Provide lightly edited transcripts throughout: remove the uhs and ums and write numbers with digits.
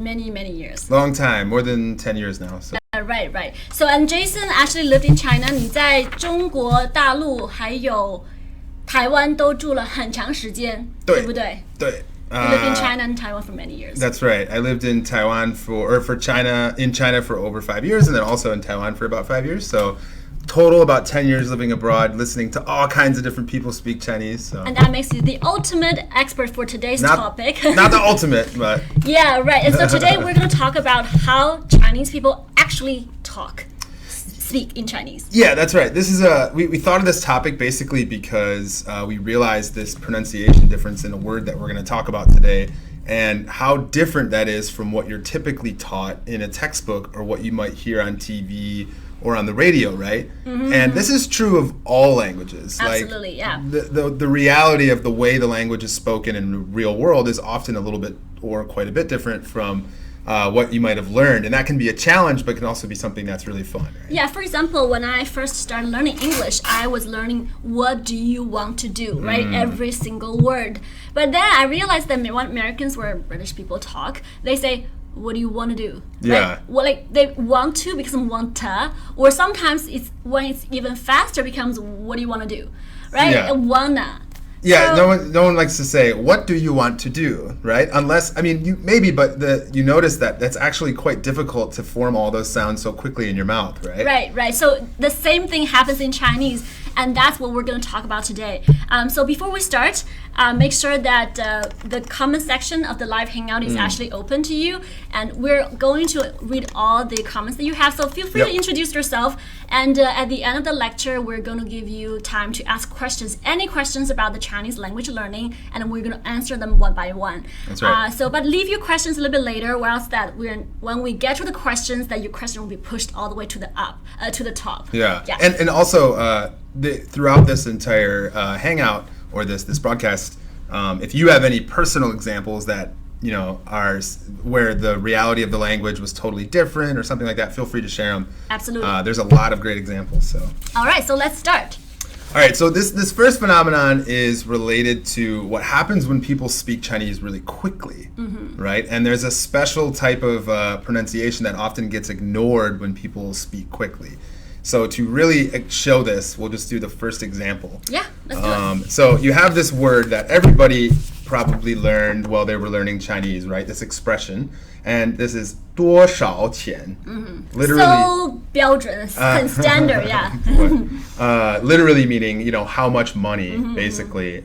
many years. Long time, more than 10 years now. So. Right. So, and Jason actually lived in China. 你在中国大陆还有台湾都住了很长时间，对不对？对。You lived in China and Taiwan for many years. That's right. I lived in China for over 5 years, and then also in Taiwan for about 5 years. So total about 10 years living abroad, listening to all kinds of different people speak Chinese. So. And that makes you the ultimate expert for today's topic. Not the ultimate, but... Yeah, right. And so today we're going to talk about how Chinese people actually speak in Chinese. Yeah, that's right. This is we thought of this topic basically because we realized this pronunciation difference in a word that we're going to talk about today, and how different that is from what you're typically taught in a textbook or what you might hear on TV or on the radio, right? Mm-hmm. And this is true of all languages. Absolutely, yeah. The reality of the way the language is spoken in the real world is often a little bit or quite a bit different from what you might have learned, and that can be a challenge, but can also be something that's really fun. Right? Yeah, for example, when I first started learning English, I was learning what do you want to do, right? Every single word. But then I realized that when Americans, where British people talk, they say, what do you want to do? Yeah. Right? Well, like they want to becomes want to, or sometimes when it's even faster becomes what do you want to do, right? Yeah. Wanna. Yeah, no one likes to say, what do you want to do, right? Unless, I mean, you notice that that's actually quite difficult to form all those sounds so quickly in your mouth, right? Right. So the same thing happens in Chinese, and that's what we're going to talk about today. So before we start, make sure that the comment section of the live hangout is actually open to you, and we're going to read all the comments that you have, so feel free to introduce yourself, and at the end of the lecture, we're going to give you time to ask questions, any questions about the Chinese language learning, and we're going to answer them one by one. That's right. But leave your questions a little bit later, or else that when we get to the questions, that your question will be pushed all the way to the top. Yeah. And also throughout this entire hangout or this broadcast, if you have any personal examples that are where the reality of the language was totally different or something like that, feel free to share them. Absolutely. There's a lot of great examples. So. All right, so let's start. All right, so this first phenomenon is related to what happens when people speak Chinese really quickly, right? And there's a special type of pronunciation that often gets ignored when people speak quickly. So to really show this, we'll just do the first example. Yeah, let's do it. So you have this word that everybody probably learned while they were learning Chinese, right? This expression. And this is 多少钱? Literally. So 标准, standard, yeah. Literally meaning, how much money, basically.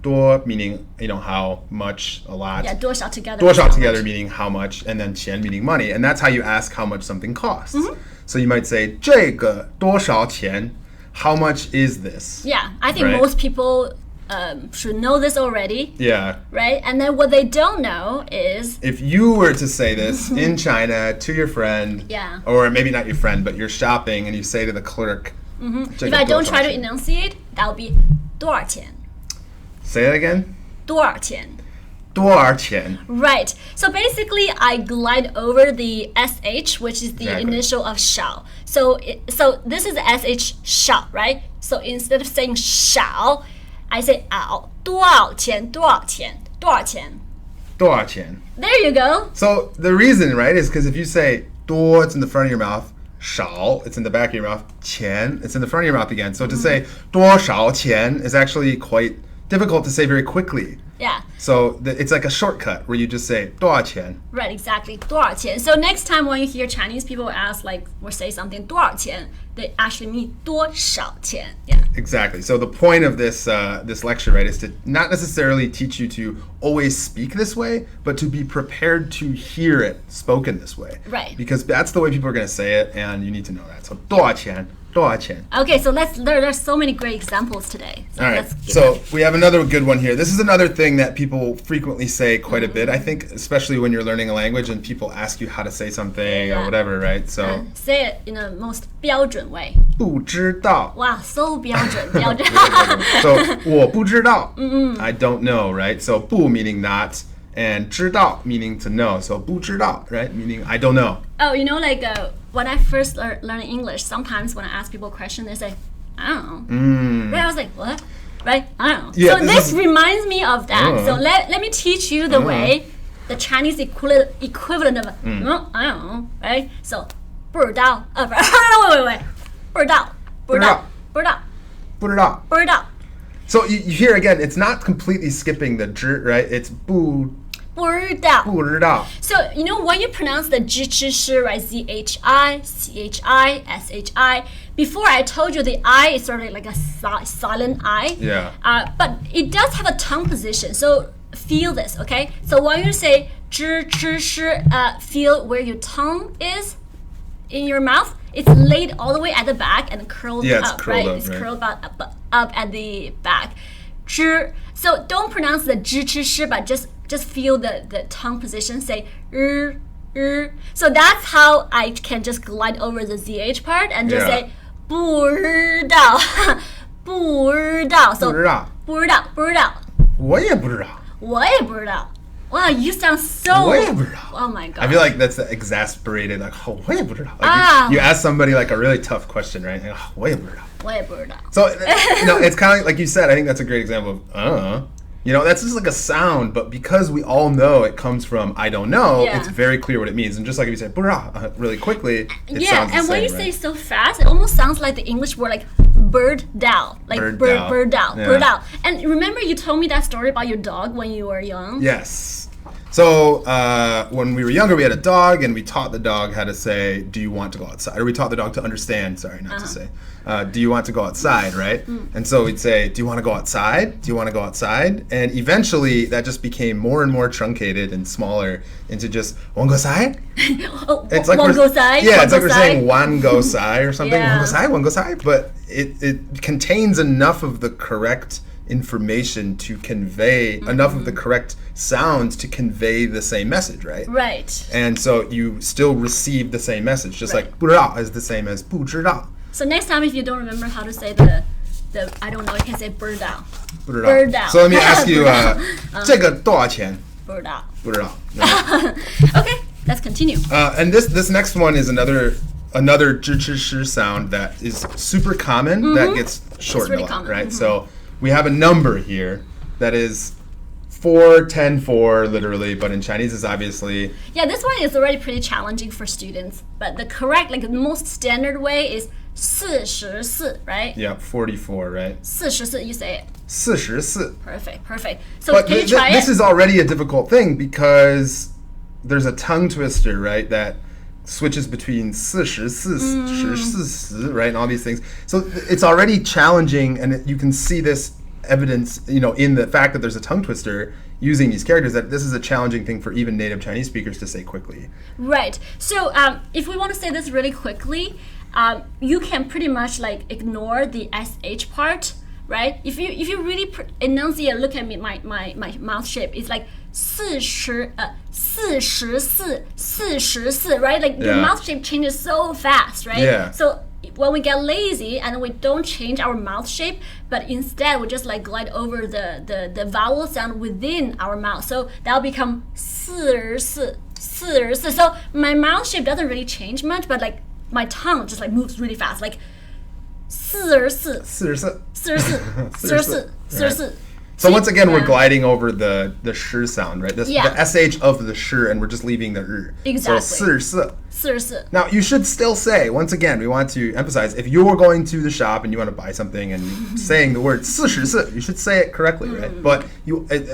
多 meaning, how much, a lot. Yeah, 多少 together. 多少 together meaning how much, and then 钱 meaning money. And that's how you ask how much something costs. So you might say, 这个多少钱? How much is this? Yeah, I think most people should know this already. Yeah. Right? And then what they don't know is... If you were to say this in China to your friend, or maybe not your friend, but you're shopping and you say to the clerk... If I don't try to enunciate, that would be 多少钱? Say it again. 多少钱? 多少钱? Right. So basically, I glide over the sh, which is the initial of shao. So this is the sh shao, right? So instead of saying shao, I say ao. 多少钱? 多少钱? 多少钱? 多少钱? There you go. So the reason, right, is because if you say 多, it's in the front of your mouth. 少, it's in the back of your mouth. 钱, it's in the front of your mouth again. So to say 多少钱 is actually quite difficult to say very quickly. Yeah. So it's like a shortcut where you just say 多少钱? Right, exactly. 多少钱? So next time when you hear Chinese people ask or say something 多少钱, they actually mean 多少钱. Yeah. Exactly. So the point of this lecture, right, is to not necessarily teach you to always speak this way, but to be prepared to hear it spoken this way. Right. Because that's the way people are going to say it, and you need to know that. So 多少钱? 多少钱? Okay, so there's so many great examples today. So all right, so we have another good one here. This is another thing that people frequently say quite a bit, I think, especially when you're learning a language and people ask you how to say something or whatever, right? So say it in the most 标准 way. 不知道. Wow, so 标准. So 我不知道. I don't know, right? So 不 meaning not, and 知道 meaning to know. So 不知道, right? Meaning I don't know. Oh, when I first learned English, sometimes when I ask people a question, they say, I don't know. Right? I was like, what? Right? I don't know. Yeah, so this reminds me of that. So let me teach you the way the Chinese equivalent of I don't know, right? So 不知道 wait 不知道 Put it up. 不知道 So you hear again, it's not completely skipping the zh, right? It's 不知道. So, you know, when you pronounce the zhi, chi, shi, right? Z-H-I, C-H-I, S-H-I. Before I told you the I is sort of like a silent I. Yeah. But it does have a tongue position. So feel this, okay? So when you say zhi, chi, shi, feel where your tongue is in your mouth. It's laid all the way at the back and curled up, curled right? up, It's right. curled up at the back. Zhi. So don't pronounce the zhi, chi, shi, but just feel the tongue position. Say So that's how I can just glide over the ZH part and just say 不知道 不知道 So 不知道我也不知道 Wow, you sound so 我也不知道 Oh my god. I feel like that's the exasperated, like, 我也不知道 you ask somebody like a really tough question, right? 我也不知道 我也不知道 So, it's kind of like you said, I think that's a great example of, that's just like a sound, but because we all know it comes from I don't know, it's very clear what it means. And just like if you say 不知道 really quickly, it sounds the and same, when you right? say so fast, it almost sounds like the English word like bird down, like bird down. And remember you told me that story about your dog when you were young? Yes. So when we were younger, we had a dog, and we taught the dog how to say, do you want to go outside? Or we taught the dog to understand, to say, do you want to go outside, right? And so we'd say, do you want to go outside? Do you want to go outside? And eventually, that just became more and more truncated and smaller into just, want to go outside? It's like we're saying, wan go sai or something. Yeah. Wan go sai. But it contains enough of the correct information to convey enough of the correct sounds to convey the same message, right? Right. And so you still receive the same message, just like 不知道 is the same as 不知道. So next time if you don't remember how to say the I don't know, you can say bird down. 不知道. Bird down. So let me ask you, 这个多少钱? 不知道. 不知道. Okay, let's continue. And this next one is another zhi, chi, shi sound that is super common that gets shortened really a lot, common. right? So we have a number here that is 4, 10, 4, literally, but in Chinese is obviously... Yeah, this one is already pretty challenging for students, but the correct, like the most standard way is 44, right? Yeah, 44, right? 44, you say it. 44. Perfect. So But can you try this it? is already a difficult thing because there's a tongue twister, right, that switches between 44, 44, right, and all these things. So it's already challenging, and you can see this evidence, in the fact that there's a tongue twister using these characters, that this is a challenging thing for even native Chinese speakers to say quickly. Right. So if we want to say this really quickly, you can pretty much like ignore the sh part, right? If you really enunciate, look at me, my mouth shape. It's like 44, 44, right? Like your mouth shape changes so fast, right? Yeah. So when we get lazy and we don't change our mouth shape, but instead we just like glide over the vowel sound within our mouth. So that'll become 44. So my mouth shape doesn't really change much, but like my tongue just like moves really fast, like 44. 44. So once again, we're gliding over the sh sound, right? The sh of the sh, and we're just leaving the r. Exactly. So 44. 44. Now, you should still say, once again, we want to emphasize, if you're going to the shop and you want to buy something and saying the word 44, you should say it correctly, right? But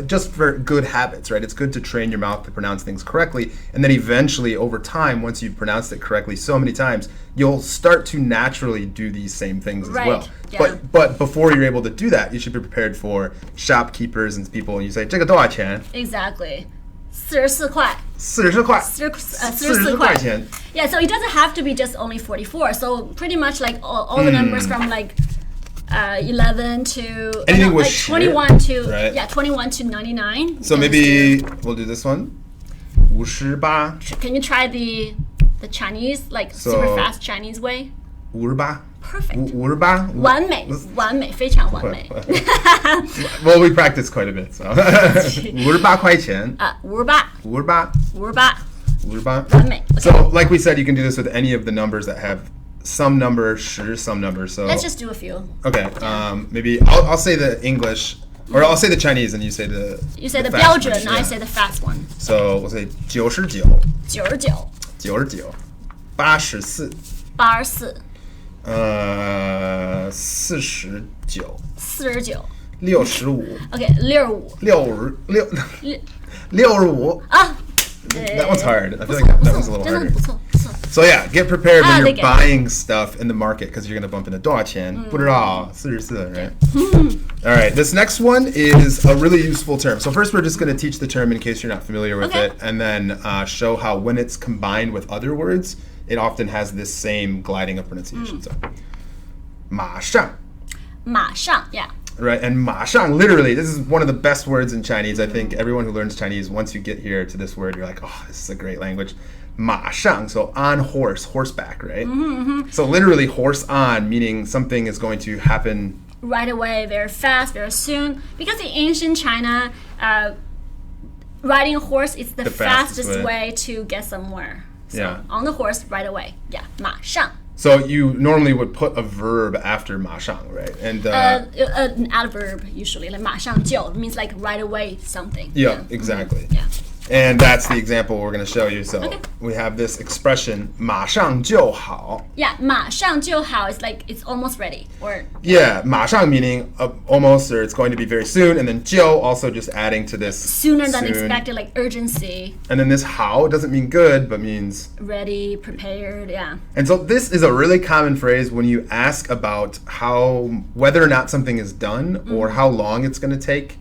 just for good habits, right? It's good to train your mouth to pronounce things correctly. And then eventually, over time, once you've pronounced it correctly so many times, you'll start to naturally do these same things as well. Yeah. But before you're able to do that, you should be prepared for shopkeepers and people, and you say, 这个多少钱? Exactly. 44块. 44块. 44块钱. Yeah, so it doesn't have to be just only 44. So pretty much like all the numbers from like 11 to anything with like 21 to right? 21 to 99. So maybe we'll do this one. 58. Can you try the Chinese, like super fast Chinese way? 58. Perfect. 58. 完美非常完美 Well, we practice quite a bit, so 58块钱 58 58 完美 So, like we said, you can do this with any of the numbers that have some number, some number. So let's just do a few. Okay, maybe I'll say the English Or I'll say the Chinese and you say the You say the fast 标 one, 准, yeah. I say the fast one. So we'll say 99 99 99 84 84 49 49 65 OK 65 65 啊 That one's hard. I feel like that one's a little 真的 harder. 不错不错 So yeah, get prepared when they you're get it. buying stuff in the market because you're going to bump into 多少钱不知道44 right? All right, this next one is a really useful term. So first we're just going to teach the term in case you're not familiar with Okay. it, and then show how when it's combined with other words, it often has this same gliding of pronunciation. So 马上马上 yeah Right, and 马上, literally, this is one of the best words in Chinese. I think everyone who learns Chinese, once you get here to this word, you're like, oh, this is a great language. 马上, so on horse, horseback, right? So literally horse on, meaning something is going to happen right away, very fast, very soon. Because in ancient China, riding a horse is the fastest fastest way. way to get somewhere. So Yeah. on the horse right away. Yeah, 马上. So you normally would put a verb after 马上, right? And An adverb usually, like 马上就 means like right away something. yeah, exactly. Yeah. And that's the example we're going to show you. So Okay. we have this expression 马上就好. Yeah, 马上就好 is like it's almost ready. Or Yeah, 马上 meaning almost, or it's going to be very soon, and then 就 also just adding to this sooner than soon. expected, like urgency, And then this 好 doesn't mean good, but means. ready, prepared, yeah. And so this is a really common phrase when you ask about whether or not something is done or how long it's going to take.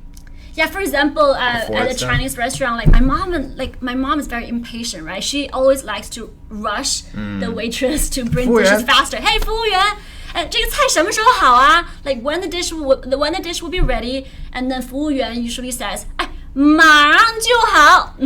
Yeah, for example, Before at a it's done? Chinese restaurant, my mom is very impatient, right? She always likes to rush the waitress to bring 服务员 dishes faster. Hey, 服务员，这个菜什么时候好啊？ Like when the dish will be ready, and then 服务员 usually says, 哎，马上就好，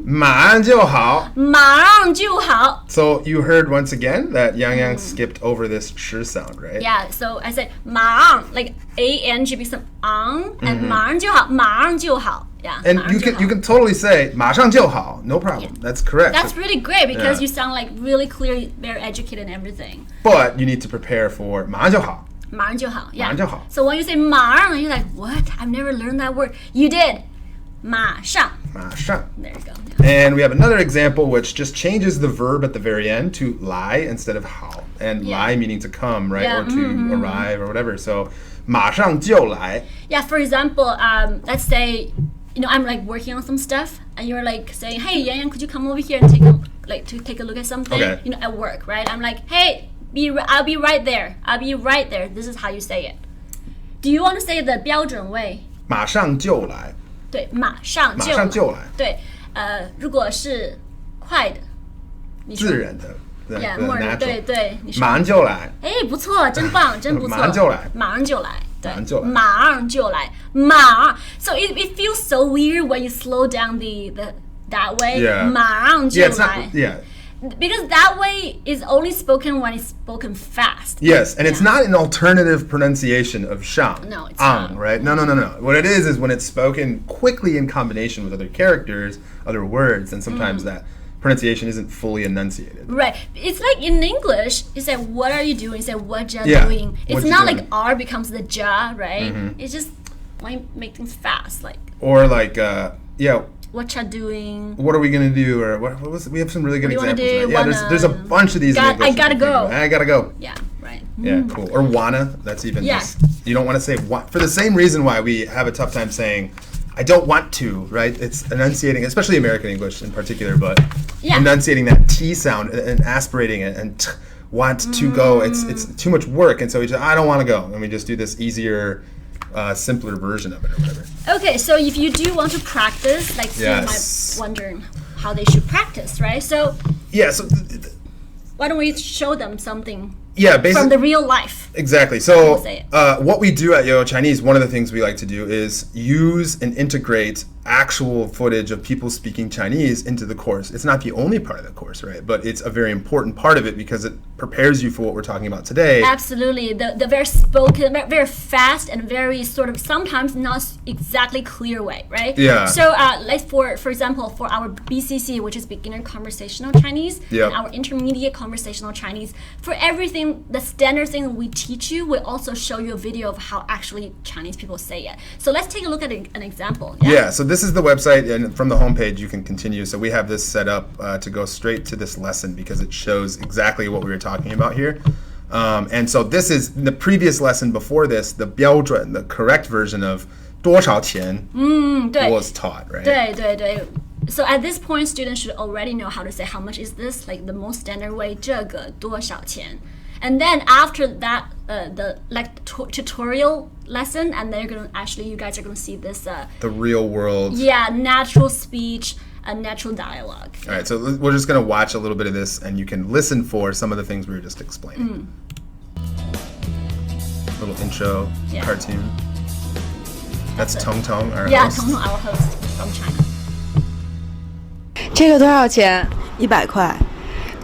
马上就好. 马上就好。 So you heard once again that Yangyang skipped over this sh sound, right? Yeah, so I said 马上 like ang becomes ang, and 马上就好，马上就好。Yeah, And 马上 you 就好。 can totally say 马上就好, no problem. That's correct. That's really great because Yeah. you sound like really clear, very educated and everything. But you need to prepare for 马上就好. 马上就好, yeah. 马上就好. So when you say 马上, you're like, what? I've never learned that word. You did. 马上. 马上. There you go. Yeah. And we have another example which just changes the verb at the very end to lie instead of 好. And Yeah. lie meaning to come, right? Yeah, Or to arrive or whatever. So 马上就来. Yeah, for example, let's say, I'm like working on some stuff, and you're like saying, hey, Yangyang, could you come over here and take a look at something? Okay. At work, right? I'm like, hey, I'll be right there. I'll be right there. This is how you say it. Do you want to say the 标准way? 马上就来. 对，马上就来。马上就来。对，如果是快的，你说自然的. Yeah, the more, natural. 对对，你说。马上就来. 哎，不错，真棒，真不错。马上就来。马上就来。对，马上就来。马上就来。马。So it feels so weird when you slow down the that way. Yeah. 马上就 Yeah, it's 来。 not, yeah. Because that way is only spoken when it's spoken fast. Yes, and it's Yeah. not an alternative pronunciation of 上. No, it's ang, not. right? No. What it is when it's spoken quickly in combination with other characters, other words, and sometimes that pronunciation isn't fully enunciated. Right. It's like in English, you say, what are you doing? You say, what ya Yeah, doing? It's what you not doing. like R becomes the ja, right? It's just like make things fast, like Or like, what ya doing? what are we gonna do? Or what was we have some really good What do you examples. wanna Right? do? Yeah, there's a bunch of these. in English I you gotta can think go. of. I gotta go. Yeah, right. Yeah, cool. Or wanna. That's even. Yeah. Just, you don't want to say what for the same reason why we have a tough time saying I don't want to, right? It's enunciating, especially American English in particular, but Yeah. enunciating that T sound and aspirating it and want to go. It's too much work, and so we just I don't want to go, and we just do this easier, simpler version of it or whatever. Okay, so if you do want to practice, like Yes. you might wonder how they should practice, right? So Yeah. So. why don't we show them something Yeah, from basically. the real life? Exactly. So, say what we do at Yoyo Chinese, one of the things we like to do is use and integrate actual footage of people speaking Chinese into the course. It's not the only part of the course, right? But it's a very important part of it because it prepares you for what we're talking about today. Absolutely. The very spoken, very fast and very sort of sometimes not exactly clear way, right? Yeah. So like for example, for our BCC, which is Beginner Conversational Chinese, Yep. and our Intermediate Conversational Chinese, for everything, the standard thing we teach you, we also show you a video of how actually Chinese people say it. So let's take a look at an example. Yeah, so this is the website, and from the homepage you can continue. So we have this set up to go straight to this lesson because it shows exactly what we were talking about here. And so this is the previous lesson before this, the 标准, the correct version of 多少钱 was taught, right? 对. So at this point, students should already know how to say how much is this, like the most standard way, 这个多少钱. And then after that, the tutorial lesson, and then you guys are gonna see this. The real world. Yeah, natural speech, a natural dialogue. All right, so we're just gonna watch a little bit of this, and you can listen for some of the things we were just explaining. Little intro, cartoon. That's Tong Tong, our host. Tong Tong, our host from China. 这个多少钱？100块，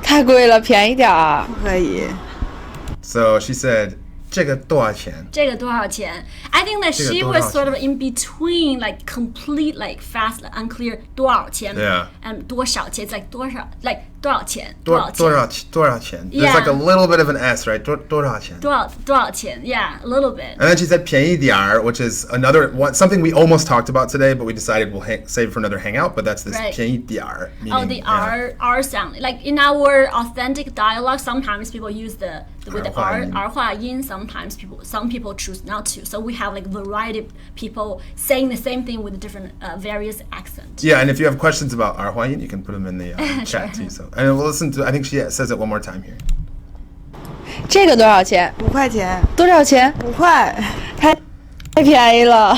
太贵了，便宜点儿。不可以。 So she said, 这个多少钱？这个多少钱？ I think that she was sort of in between, like complete, like fast, unclear 多少钱 Yeah. and 多少钱. It's like 多少 like 多少钱？多少钱? There's like a little bit of an S, right? 多少钱? 多少钱? Yeah, a little bit. And then she said 便宜点儿, which is another one, something we almost talked about today, but we decided we'll save for another hangout. But that's this 便宜点儿. Oh, the R sound. Like in our authentic dialogue, sometimes people use with the R 化音. Sometimes some people choose not to. So we have like variety of people saying the same thing with different various accents. Yeah, and if you have questions about 儿化音, you can put them in the chat too. So, and we'll listen to. I think she says it one more time here. 这个多少钱？5块钱。多少钱？5块。太便宜了。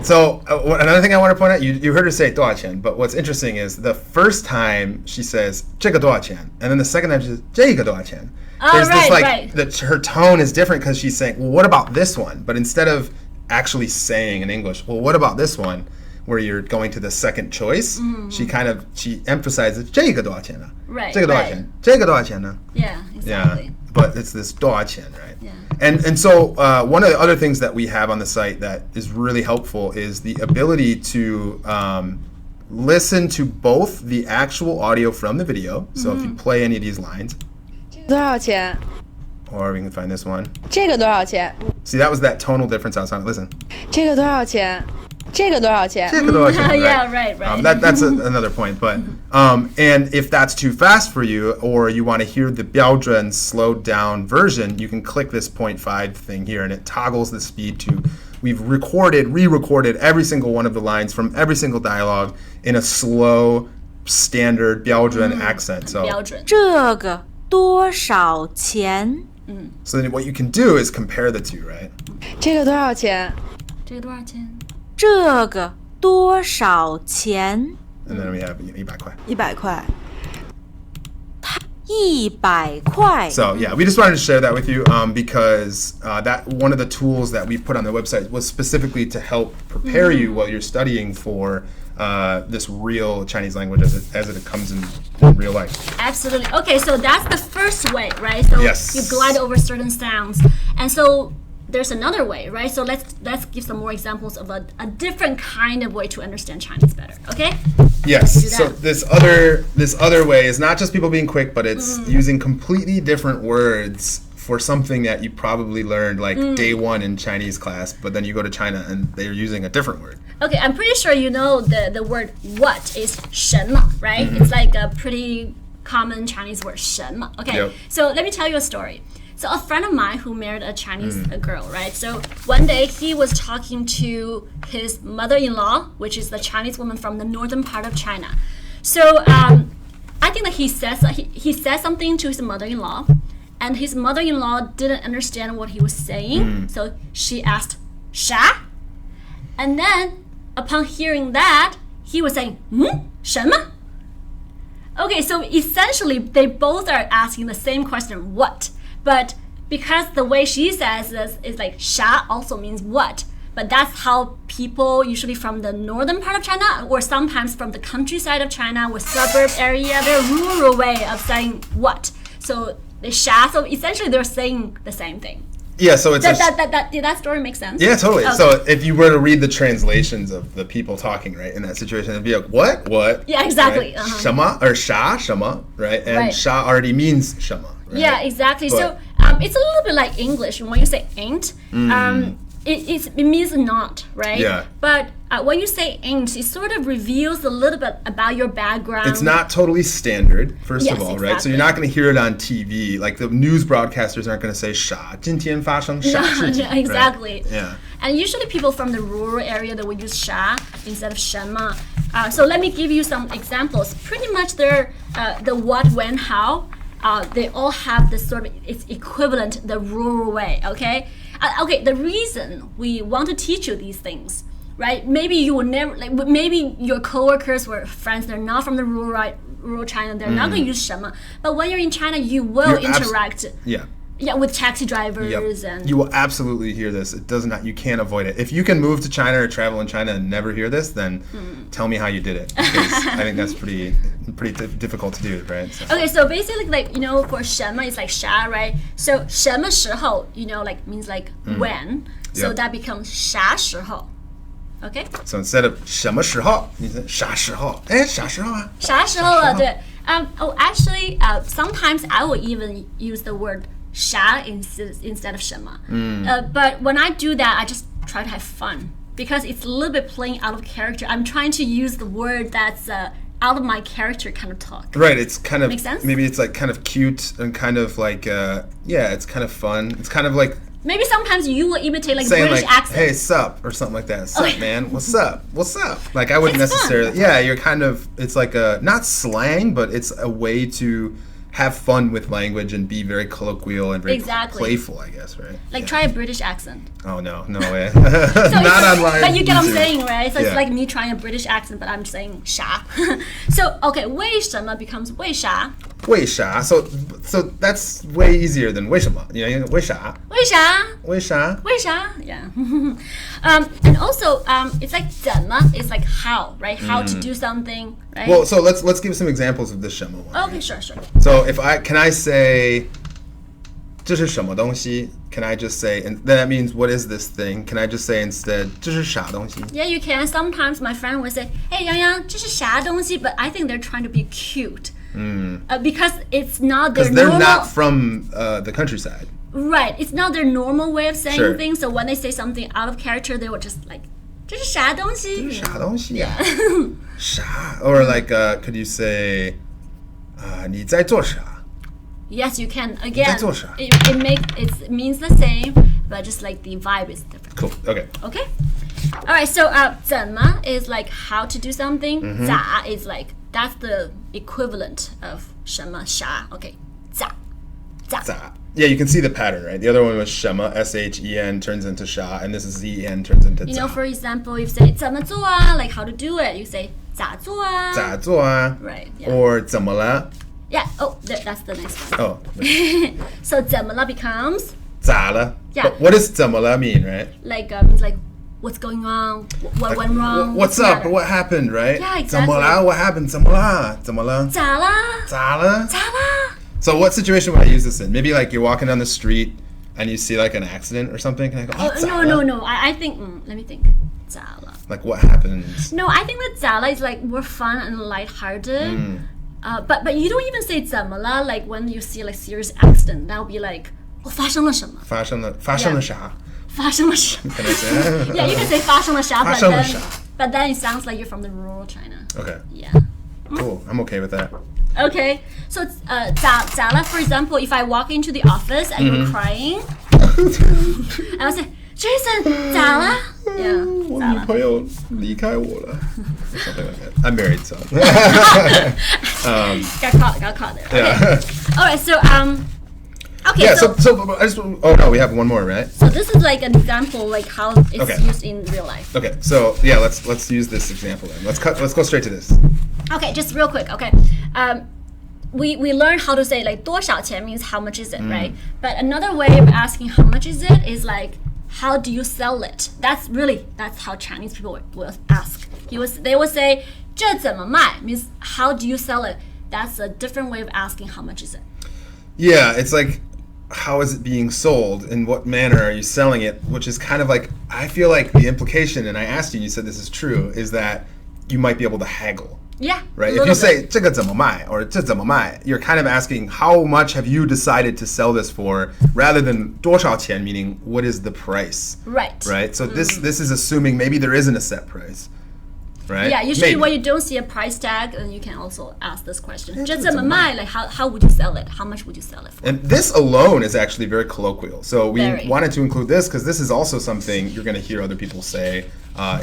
So another thing I want to point out, you heard her say 多少钱, but what's interesting is the first time she says 这个多少钱, and then the second time she says 这个多少钱. There's this like her tone is different because she's saying, well, what about this one? But instead of actually saying in English, well, what about this one, where you're going to the second choice, she emphasizes 这个多少钱呢? Right. 这个多少钱? 这个多少钱呢? Yeah, exactly. Yeah, but it's this 多少钱, right? Yeah. And so one of the other things that we have on the site that is really helpful is the ability to listen to both the actual audio from the video. So if you play any of these lines, 多少钱？ or we can find this one. 这个多少钱？ See, that was that tonal difference I was talking about. Listen. 这个多少钱？这个多少钱？这个多少钱, right? Yeah, right. That's another point. But and if that's too fast for you, or you want to hear the 标准 slowed down version, you can click this 0.5 thing here, and it toggles the speed to. We've re-recorded every single one of the lines from every single dialogue in a slow, standard 标准 accent. So 标准。这个多少钱？ So then what you can do is compare the two, right? 这个多少钱？这个多少钱？这个多少钱？ And then we have 100块. 100块。100块。 So yeah, we just wanted to share that with you because that one of the tools that we put on the website was specifically to help prepare you while you're studying for this real Chinese language as it comes in real life. Absolutely. Okay, so that's the first way, right? So Yes. you glide over certain sounds, and so there's another way, right? So let's give some more examples of a different kind of way to understand Chinese better. Okay? Yes. Do So that. this other way is not just people being quick, but it's using completely different words for something that you probably learned like day one in Chinese class, but then you go to China and they're using a different word. Okay, I'm pretty sure you know the word what is 什么, right? It's like a pretty common Chinese word 什么. Okay, Yep. so let me tell you a story. So a friend of mine who married a Chinese girl, right? So one day he was talking to his mother-in-law, which is the Chinese woman from the northern part of China. So I think that he said something to his mother-in-law, and his mother-in-law didn't understand what he was saying. So she asked, 啥? And then upon hearing that, he was saying, 什么? Okay, so essentially they both are asking the same question, what? But because the way she says this is like 啥 also means what. But that's how people usually from the northern part of China, or sometimes from the countryside of China, or suburb area, very rural way of saying what. So they sha. So essentially, they're saying the same thing. Yeah, so it's Did that story make sense? yeah, totally. Okay. So if you were to read the translations of the people talking, right, in that situation, it'd be like, what? Yeah, exactly. Right? Shema or sha, shema, right? And Right. sha already means shema. Right? Yeah, exactly. But- So it's a little bit like English. When you say ain't, it means not, right? Yeah. But when you say ain't, it sort of reveals a little bit about your background. It's not totally standard, first Yes, of all, right? So exactly. you're not going to hear it on TV. Like the news broadcasters aren't going to say sha, 今天发生啥事情, right? Exactly. Yeah. And usually people from the rural area, they will use sha instead of shema. So let me give you some examples. Pretty much they're the what, when, how. They all have this sort of its equivalent, the rural way. Okay. Okay. The reason we want to teach you these things, right? Maybe you will never like. Maybe your coworkers or friends, they're not from the rural China. They're not going to use shema. But when you're in China, you will interact. Yeah. Yeah, with taxi drivers Yep. and You will absolutely hear this. It does not. You can't avoid it. If you can move to China or travel in China and never hear this, then tell me how you did it. Because I think that's pretty difficult to do, right? So. Okay, so basically, like, for shema, it's like sha, right? So 什么时候, like means like when. So Yep. that becomes 啥时候. Okay? So instead of 什么时候, you say 啥时候? 哎，啥时候啊?啥时候啊？对。Actually, sometimes I will even use the word 啥 instead of 什么. But when I do that, I just try to have fun because it's a little bit playing out of character. I'm trying to use the word that's out of my character kind of talk. Right, it's kind of, Make sense? maybe it's like kind of cute and kind of like, it's kind of fun. It's kind of like Maybe sometimes you will imitate like saying British like, accent. hey, sup, or something like that. Sup, Okay. man, what's up? What's up? Like I wouldn't It's fun. necessarily, yeah, you're kind of, it's like a, not slang, but it's a way to have fun with language and be very colloquial and very Exactly. playful, I guess, right? Like Yeah. try a British accent. Oh, no way. So Not it's- online. But you get what I'm YouTube. saying, right? So Yeah. it's like me trying a British accent, but I'm saying 啥. So, okay, 为什么 becomes 为啥? 为啥? So that's way easier than 为什么? You know, 为啥?为啥?为啥? 为啥? Yeah. And also, it's like 怎么 is like how, right? How to do something, right? Well, so let's give some examples of this 什么one. Okay, sure. So can I say 这是什么东西? Can I just say, and then that means what is this thing? Can I just say instead 这是啥东西? Yeah, you can. Sometimes my friend will say, "Hey, Yangyang, 这是啥东西?" But I think they're trying to be cute. Because it's not their Because they're normal. not from the countryside. Right, it's not their normal way of saying Sure. things. So when they say something out of character, they will just like, 这是啥东西?啥东西啊? 啥? Or like, could you say, 你在做啥? Yes, you can. Again, 在做啥? it means the same, but just like the vibe is different. Cool. Okay. Okay. All right. So 怎么 is like how to do something. 咋 is like that's the equivalent of 什么啥. Okay. 咋. Yeah, you can see the pattern, right? The other one was shema, S-H-E-N turns into sha, and this is Z-E-N turns into You know, za. for example, if you say 怎么做啊, like how to do it, you say 咋做啊. 咋做啊? Right. Yeah. Or 怎么了? Yeah. Oh, that's the next one. Oh, So 怎么了 becomes 咋了? Yeah. But what does 怎么了 mean, right? like means like what's going on, what went wrong, What's the up? matter? What happened, right? Yeah, 怎么了? exactly. What happened? 怎么了? 怎么了?咋啦?咋了? 咋啦? So what situation would I use this in? Maybe like you're walking down the street and you see like an accident or something, and I go, Oh, 咋了? no. I think, let me think. 咋了? Like what happens? No, I think that 咋了 is like more fun and lighthearted. But you don't even say 怎么了 like when you see like serious accident. That would be like, 发生了什么?发生了啥? 发生了什么? Can I say? Yeah, you can say 发生了啥, 发生了啥? but then it sounds like you're from the rural China. Okay, Yeah. cool. I'm okay with that. Okay, so 咋了, for example, if I walk into the office and you're crying, and I say, Jason, 咋了? Yeah, 我咋了?女朋友离开我了. Or something like that. I'm married, so. Got caught there. Okay. Yeah. All right, so okay, Yeah. so, So I just. Oh no, we have one more, right? so this is like an example like how it's Okay. used in real life. Okay. So yeah, let's use this example then. Let's go straight to this. Okay, just real quick. Okay, we learned how to say like 多少钱 means how much is it, right? But another way of asking how much is it is like how do you sell it? That's how Chinese people will ask. They will say 这怎么卖 means how do you sell it? That's a different way of asking how much is it. Yeah, it's like, how is it being sold? In what manner are you selling it? Which is kind of like, I feel like the implication, and I asked you, and you said this is true, is that you might be able to haggle. Yeah. Right? If you say 这个怎么卖 or 这怎么卖, you're kind of asking how much have you decided to sell this for, rather than 多少钱, meaning what is the price. Right. Right? So this is assuming maybe there isn't a set price. Right? Yeah, usually Maybe. when you don't see a price tag, then you can also ask this question. 这怎么卖? Like how would you sell it? How much would you sell it for? And this alone is actually very colloquial. So we Very. wanted to include this because this is also something you're going to hear other people say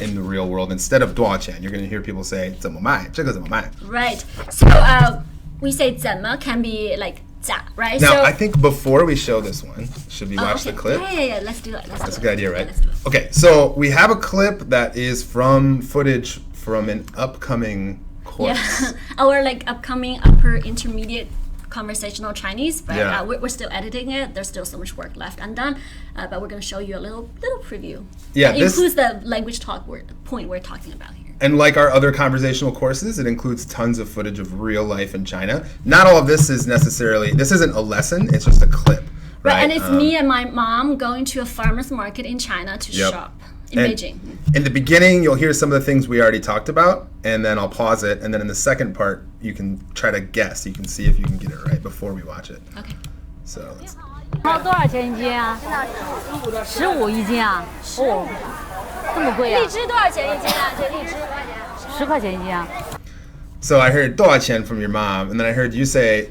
in the real world. Instead of 多少钱, you're going to hear people say 怎么卖?这个怎么卖? Right. So we say 怎么 can be like 咋, right? Now, so, I think before we show this one, should we watch okay. the clip? Yeah. Let's do it. That's a good idea, right? Yeah, let's do it. Okay, so we have a clip that is from footage from an upcoming course. Yeah, our like upcoming upper intermediate conversational Chinese, but Yeah. we're still editing it. There's still so much work left undone, but we're going to show you a little preview. Yeah, It this- includes the language point we're talking about here. And like our other conversational courses, it includes tons of footage of real life in China. Not all of this is necessarily, this isn't a lesson, it's just a clip. Right, Right, and it's me and my mom going to a farmer's market in China to Yep. shop in And Beijing. in the beginning, you'll hear some of the things we already talked about, and then I'll pause it, and then in the second part, you can try to guess. You can see if you can get it right before we watch it. Okay. So let's, 猫多少钱一斤啊？15一斤啊？哦，这么贵啊？荔枝多少钱一斤啊？这荔枝10块钱一斤啊？ so I heard 多少钱 from your mom, and then I heard you say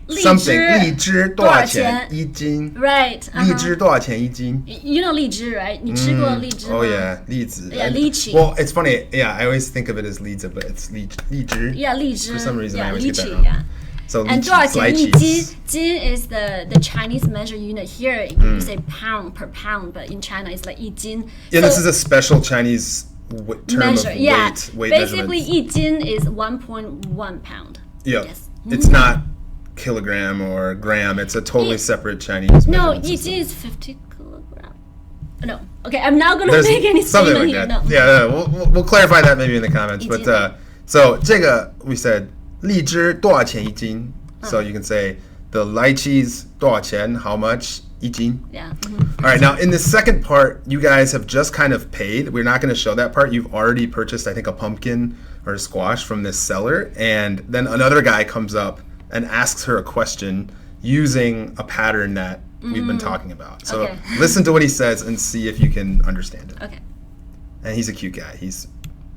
荔枝 something 荔枝多少钱多少钱一斤 Right. 荔枝多少钱一斤 You know 荔枝, right? 你吃过荔枝吗? Oh yeah, 荔枝 Yeah, lychee. Well, it's funny. Yeah, I always think of it as 荔枝, but it's 荔枝 Yeah, 荔枝. For some reason, yeah, I always get that lychee, wrong. yeah. So And lychees, 多少钱一 lychees. 斤? Jin is the Chinese measure unit. Here you say pound per pound, but in China it's like 一斤. Yeah, So this is a special Chinese term measure. of Yeah, weight basically measurements. 一斤 is 1.1 pound. Yeah, Yes. it's not kilogram or gram. It's a totally separate Chinese. No, measurement 一 system.斤is 50 kilogram. No. Okay, I'm not gonna There's make any something statement like here. that. No. Yeah, we'll clarify that maybe in the comments. But 一斤. so 这个 we said 荔枝多少钱一斤? So you can say the lychees 多少钱? How much 一斤? Yeah. All right, now in the second part, you guys have just kind of paid. We're not going to show that part. You've already purchased, I think, a pumpkin or a squash from this seller. And then another guy comes up and asks her a question using a pattern that we've been talking about. So Okay. listen to what he says and see if you can understand it. Okay. And he's a cute guy. He's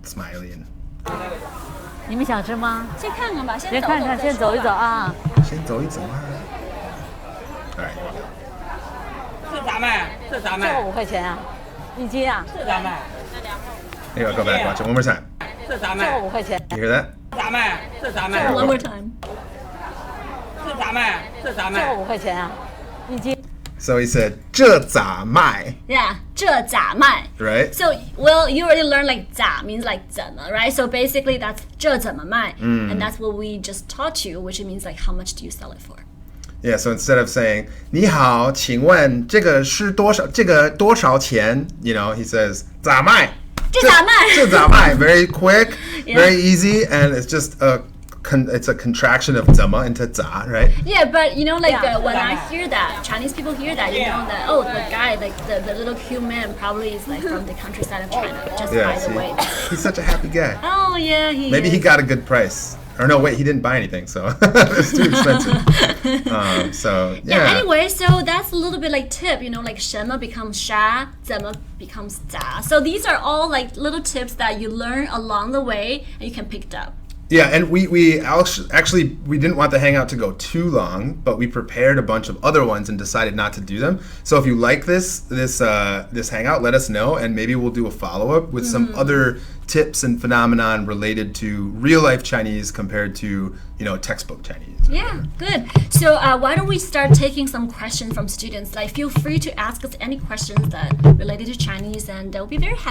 smiley and 你们想吃吗？先看看吧，先先看看，先走一走啊。先走一走啊. All right. 这咋卖？这咋这卖？ 5块钱啊，一斤啊？这咋卖？ Here, I'll go back. Watch it one more time. 这咋这卖？ 5块钱。 You hear that? 咋卖？这咋卖？ One more time. 这咋卖？这咋这卖？ 5块钱啊，一斤。 So he said, 这咋卖? Yeah, 这咋卖? Right? So, well, you already learned like 咋 means like 怎么, right? So basically that's 这怎么卖, and that's what we just taught you, which means like how much do you sell it for? Yeah, so instead of saying 你好,请问这个是多少?这个多少钱? You know, he says 咋卖?这咋卖?这咋卖? Very quick, Yeah. very easy, and it's just it's a contraction of 怎么 into 咋, right? Yeah, but you know, like Yeah. when I hear that, Chinese people hear that, you know that, oh, the guy, like the little cute man probably is like from the countryside of China, just Yeah, by the see? way. He's such a happy guy. Oh, yeah, Maybe is. he got a good price. Or no, wait, he didn't buy anything, so it's too expensive. So, Yeah, yeah. anyway, so that's a little bit like tip, you know, like 什么 becomes 啥, 怎么 becomes 咋. So these are all like little tips that you learn along the way and you can pick it up. Yeah, and we actually we didn't want the hangout to go too long, but we prepared a bunch of other ones and decided not to do them. So if you like this hangout, let us know, and maybe we'll do a follow up with some other tips and phenomenon related to real life Chinese compared to textbook Chinese. Yeah, good. So why don't we start taking some questions from students? Like, feel free to ask us any questions that related to Chinese, and we'll be very happy